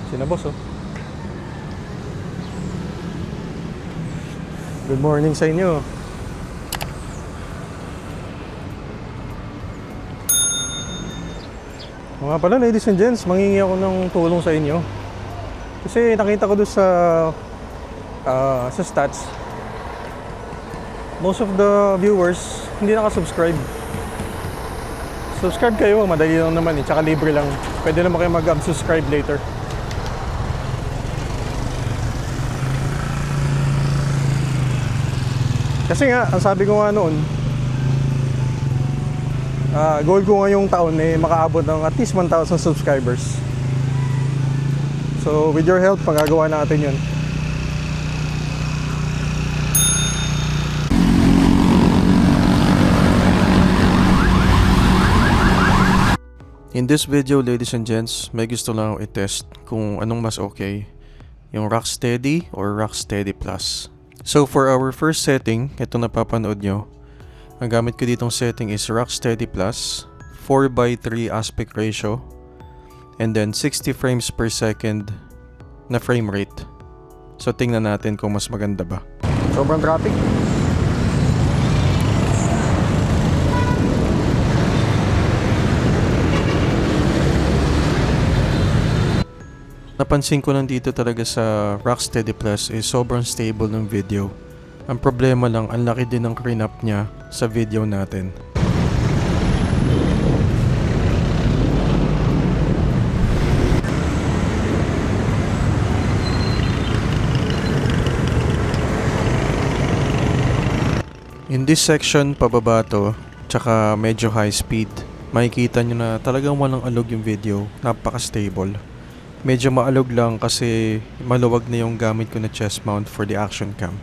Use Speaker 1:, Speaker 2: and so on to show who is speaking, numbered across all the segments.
Speaker 1: Sina boss, oh. Good morning sa inyo. Mga pala, ladies and gents, mangingi ako ng tulong sa inyo. Kasi nakita ko doon sa stats, most of the viewers hindi nakasubscribe. Subscribe kayo, madali lang naman eh, tsaka libre lang. Pwede naman kayo mag-unsubscribe later. Kasi nga, ang sabi ko nga noon, goal ko ngayong taon eh makaabot ng at least 1,000 subscribers. So with your help, magagawa natin yun. In this video, ladies and gents, may gusto lang ako i-test kung anong mas okay, yung Rocksteady or Rocksteady Plus. So for our first setting, ito napapanood nyo, ang gamit ko ditong setting is Rocksteady Plus, 4:3 aspect ratio, and then 60 frames per second na frame rate. So tingnan natin kung mas maganda ba. Sobrang traffic. Napansin ko lang dito talaga sa Rocksteady Plus is sobrang stable ng video. Ang problema lang, ang laki din ng crane up niya sa video natin. In this section, pababa to, tsaka medyo high speed. Makikita nyo na talagang walang alog yung video, napaka-stable. Medyo maalog lang kasi maluwag na yung gamit ko na chest mount for the action cam.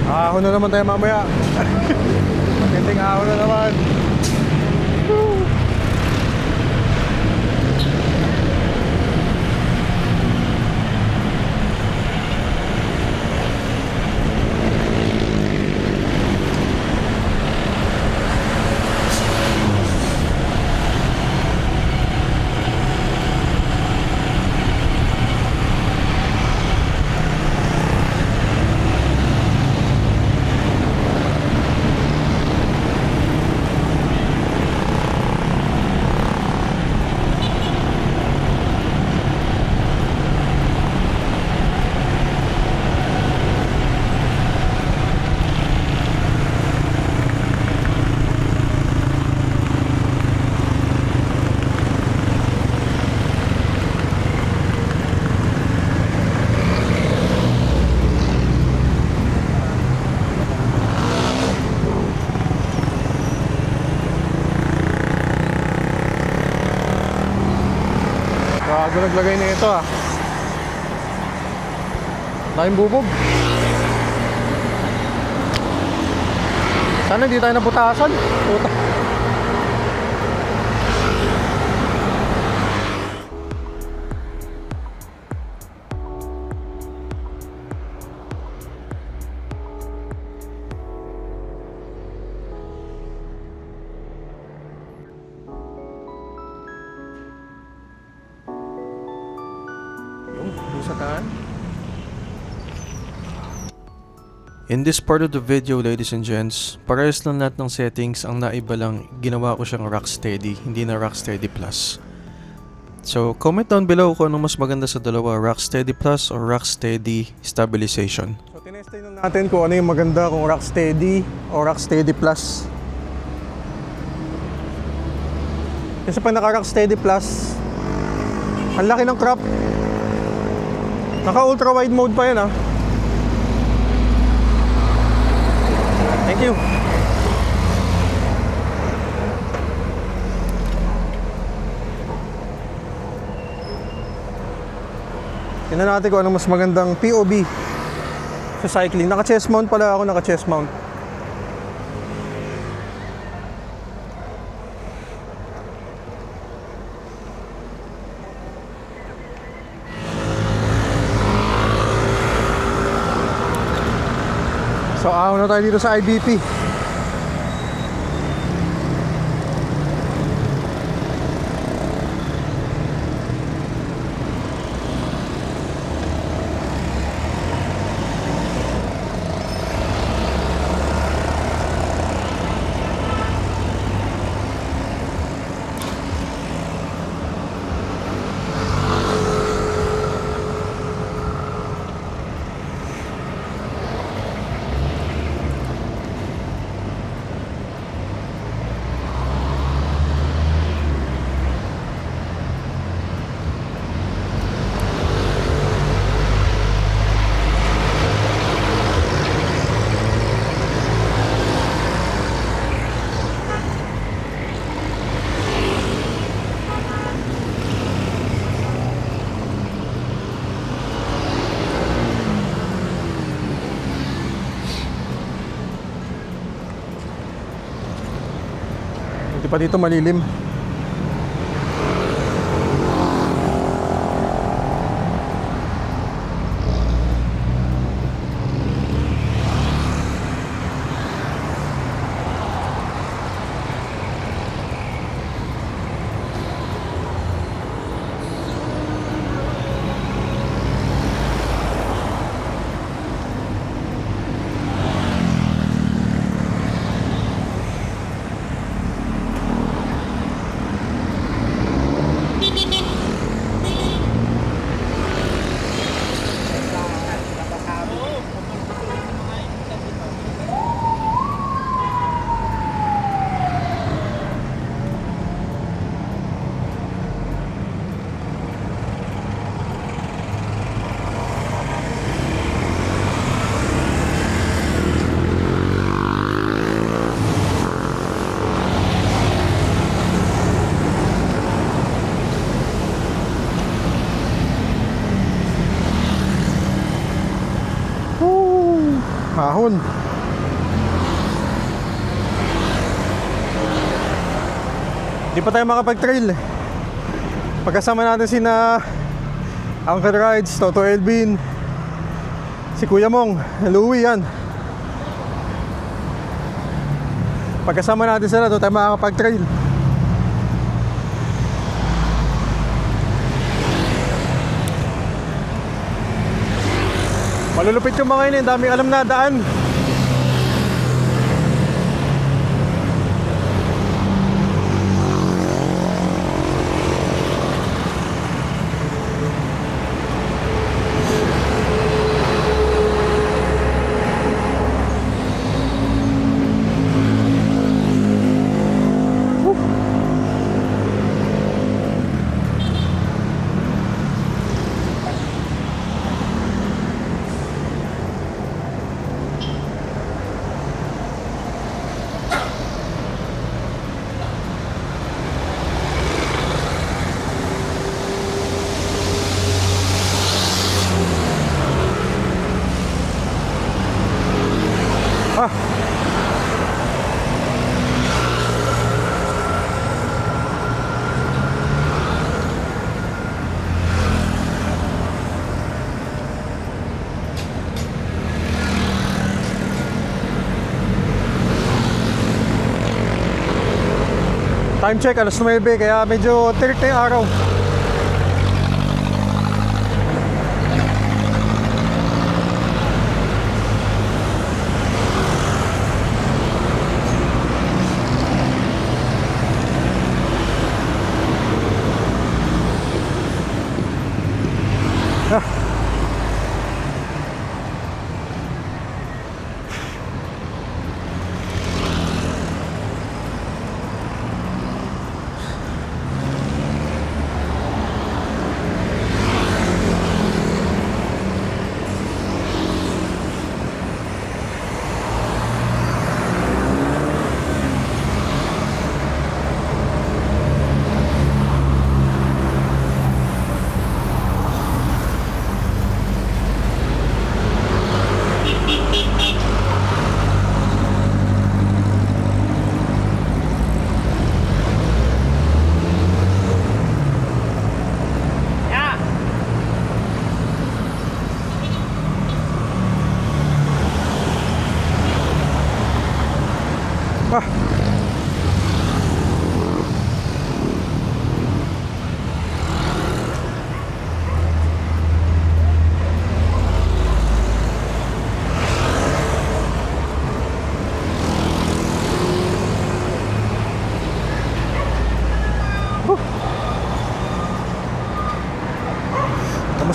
Speaker 1: Ahon na naman tayo mamaya. Magandang ahon na naman. Bago naglagay na ito ah. Laking bubog. Sana hindi tayo naputasan. Puta. In this part of the video, ladies and gents, parehas lang lahat ng settings, ang naiba lang, ginawa ko siyang Rocksteady, hindi na Rocksteady Plus. So, comment down below kung ano mas maganda sa dalawa, Rocksteady Plus or Rocksteady Stabilization. So, tinestay na natin kung ano yung maganda, kung Rocksteady o Rocksteady Plus. Kasi pag naka-Rocksteady Plus, ang laki ng crop. Naka-ultra wide mode pa yan ah. Thank you.
Speaker 2: Tingnan natin kung anong mas magandang POV sa cycling. Naka-chest mount pala ako, naka-chest mount. So, ahon na tayo dito sa IBP. Hindi pa dito malilim. Ahon. Di pa tayo makapag-trail. Pagkasama natin sina Uncle Rides, Toto Elvin, si Kuya Mong, Louie yan. Pagkasama natin sila, doon tayo makakapag-trail. Malulupit yung mga yun, daming alam na daan. Time check, alas 9, kaya medyo tirik na yung araw.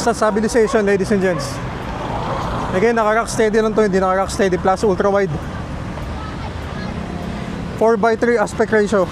Speaker 2: basta stabilization, ladies and gents. Again, naka-rock steady lang to, hindi naka-rock steady plus ultra wide. 4:3 aspect ratio.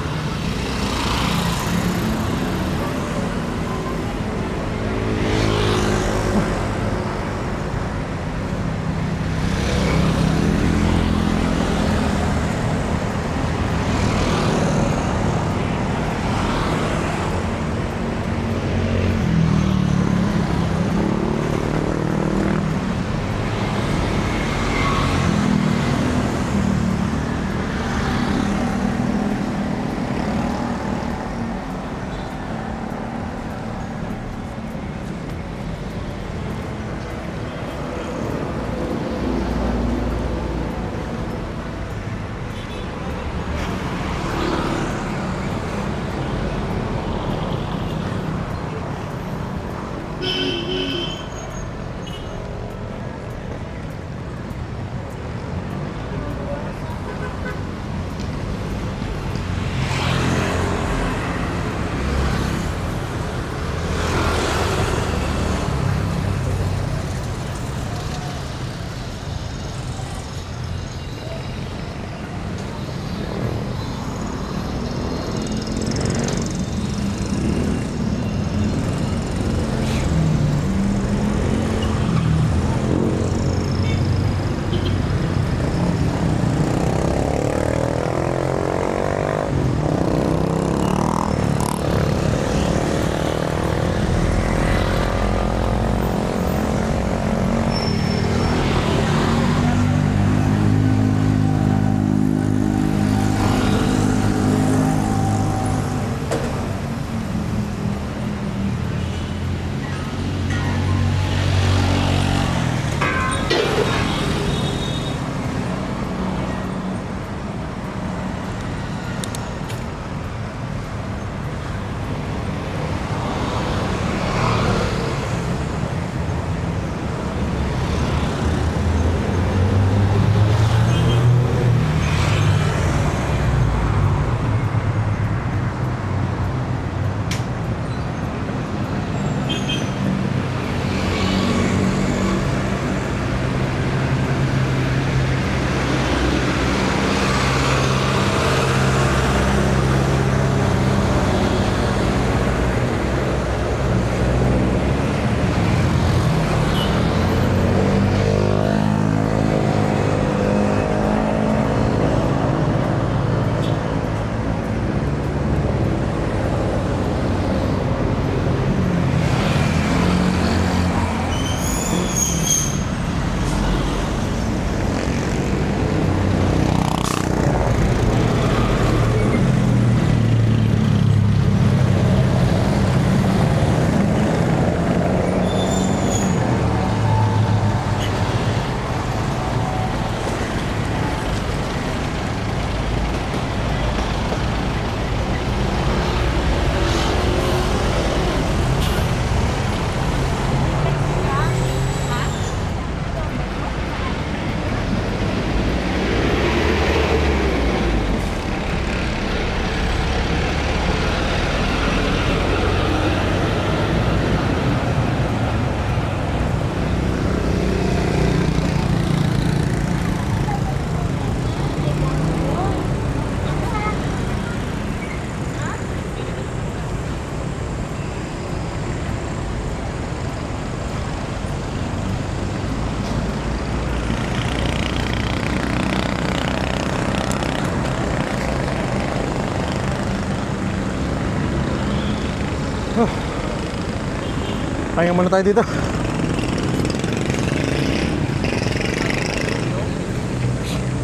Speaker 2: Pahinga muna tayo dito.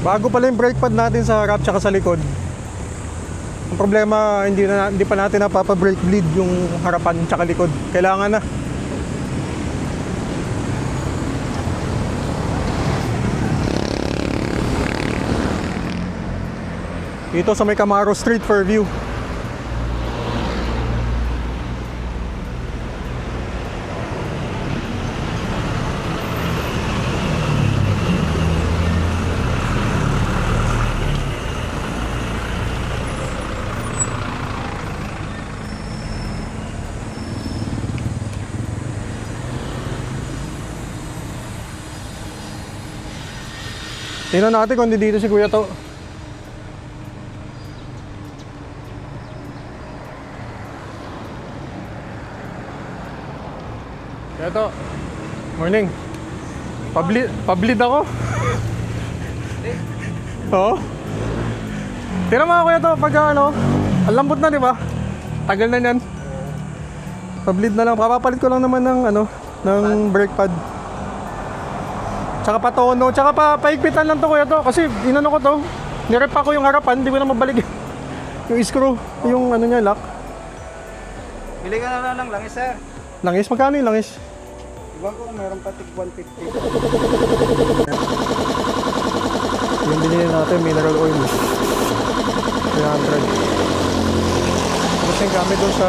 Speaker 2: Bago pala yung brake pad natin sa harap tsaka sa likod. Ang problema, hindi pa natin napapa-brake bleed yung harapan tsaka likod. Kailangan na. Dito sa may Camaro Street, Fairview. Tingnan natin kung hindi dito si Kuya to. Kuya to. Morning. Pableed ako. Oo. Tira mga Kuya to pagka ano. Ang lambot na, di ba? Tagal na yan. Pableed na lang. Papapalit ko lang naman ng ano, ng brake pad. Tsaka patono, tsaka paigpitan lang to Kuya to. Kasi inano ko to. Nirep ko yung harapan, hindi ko na mabalik yung screw, yung ano niya, lock.
Speaker 3: Bili ka na lang langis, sir.
Speaker 2: Langis, magkano yung langis?
Speaker 3: Iwan ko kung meron patig 150.
Speaker 2: Yung binili natin, mineral oil. 300. Tapos yung gamit doon sa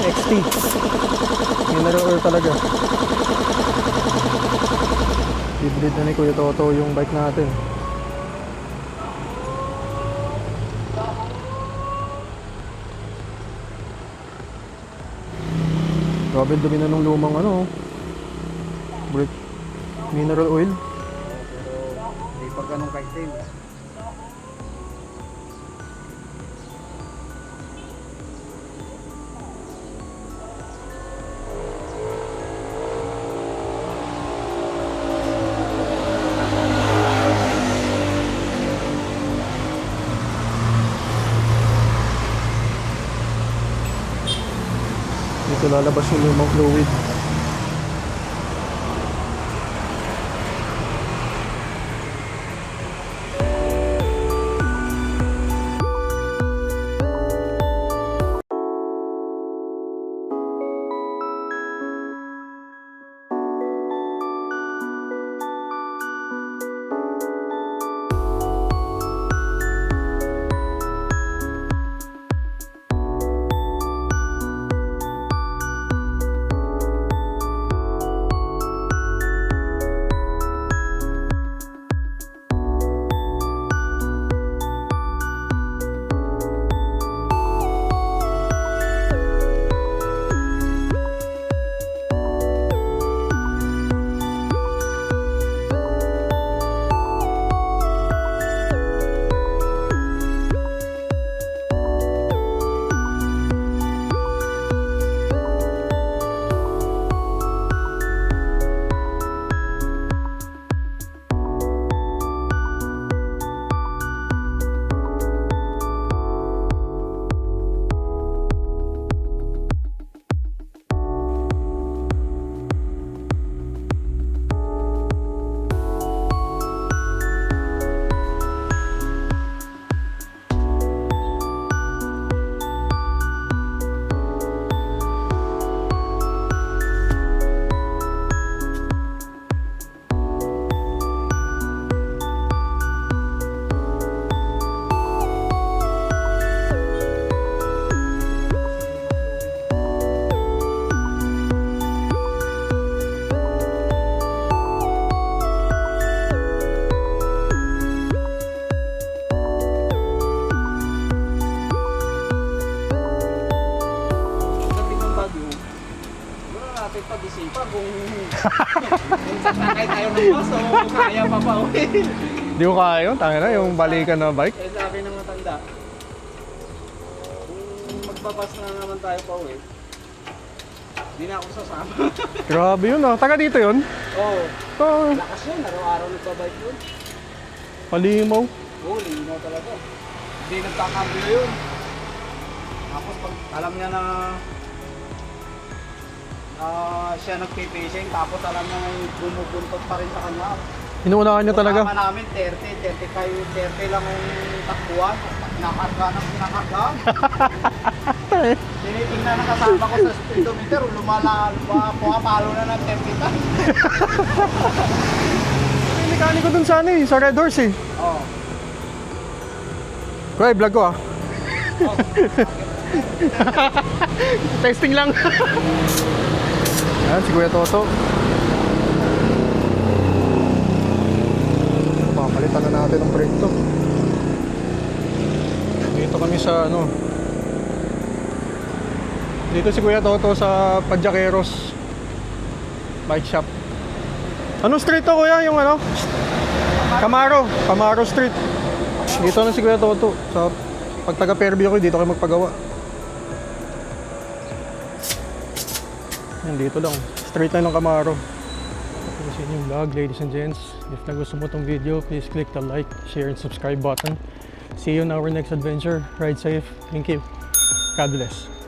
Speaker 2: XT. Mineral oil talaga. Bibrid na ni Kuya Toto yung bike natin. Grabe dumi na nung lumang ano. Brake. Mineral oil.
Speaker 3: Pero hindi pa ganun kaitim.
Speaker 2: Dito lalabas yung lumang fluid.
Speaker 3: Natin pag-isipan kung sakay tayo ng bus o kaya pa pa uwi.
Speaker 2: Di ko kaya yun, tangin na yung balikan na bike.
Speaker 3: Eh sabi ng matanda, kung magbabas na naman tayo pa uwi, di na ako sasama.
Speaker 2: Grabe yun ah, taga dito yun?
Speaker 3: Oo,
Speaker 2: Oh,
Speaker 3: lakas yun, araw-araw nagbabike yun.
Speaker 2: palimaw.
Speaker 3: Oo, lino talaga. Hindi nagkakambyo yun. Tapos pag alam niya na siya nagpipishing, tapos alam niya na bumubuntot pa rin sa kanya.
Speaker 2: Inuunahan niya talaga.
Speaker 3: Kasama namin 30, 35, 30 lang yung takbuhan. Pinakarga ng pinakarga. Tinitingnan ng kasama ko sa speedometer, pumapalo na ng 30 times.
Speaker 2: Yung mekaniko dun sa ano eh, sa Red Horse eh.
Speaker 3: Oo.
Speaker 2: Kuya, vlog ko ah. Testing lang. Ayan, si Kuya Toto. Papalitan na natin ang brake to. Dito kami sa ano. Dito si Kuya Toto sa Padjaqueros Bike Shop. Anong street to kuya? Yung ano? Camaro Street. Dito na si Kuya Toto. Sa pag taga Fairview ko, dito kayo magpagawa. Yan, dito lang. Straight lang ng Camaro. Tapos yun yung vlog, ladies and gents. If nagustuhan mo tong video, please click the like, share, and subscribe button. See you in our next adventure. Ride safe. Thank you. God bless.